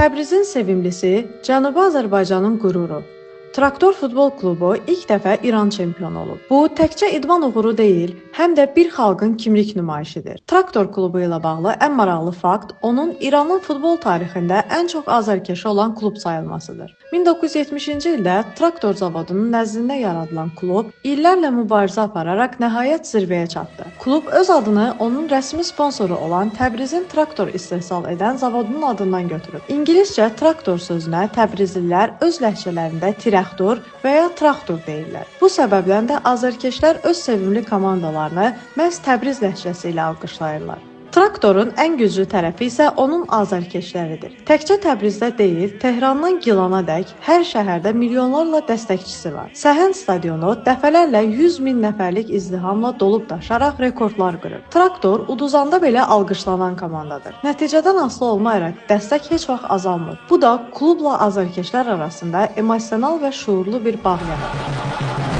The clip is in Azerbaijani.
Təbrizin sevimlisi, Cənubi Azərbaycanın qüruru. Traktor Futbol Klubu ilk dəfə İran çempionu olub. Bu, təkcə idman uğuru deyil, həm də bir xalqın kimlik nümayişidir. Traktor klubu ilə bağlı ən maraqlı fakt, onun İranın futbol tarixində ən çox azarkeşi olan klub sayılmasıdır. 1970-ci ildə Traktor zavodunun nəzdində yaradılan klub illərlə mübarizə apararaq nəhayət zirvəyə çatdı. Klub öz adını onun rəsmi sponsoru olan Təbrizin traktor istehsal edən zavodunun adından götürüb. İngiliscə traktor sözünə Təbrizlilər öz ləhcələrində tirəxtor və ya traktor deyirlər. Bu səbəbdən də azarkeşlər öz sevimli komandalarını məhz Təbriz ləhcəsi ilə alqışlayırlar. Traktorun ən güclü tərəfi isə onun azarkeşləridir. Təkcə Təbrizdə deyil, Tehrandan Gilanadək hər şəhərdə milyonlarla dəstəkçisi var. Səhənd stadionu dəfələrlə 100 min nəfərlik izdihamla dolub daşaraq rekordlar qırıb. Traktor uduzanda belə alqışlanan komandadır. Nəticədən asılı olmayaraq dəstək heç vaxt azalmır. Bu da klubla azarkeşlər arasında emosional və şuurlu bir bağ yaradır.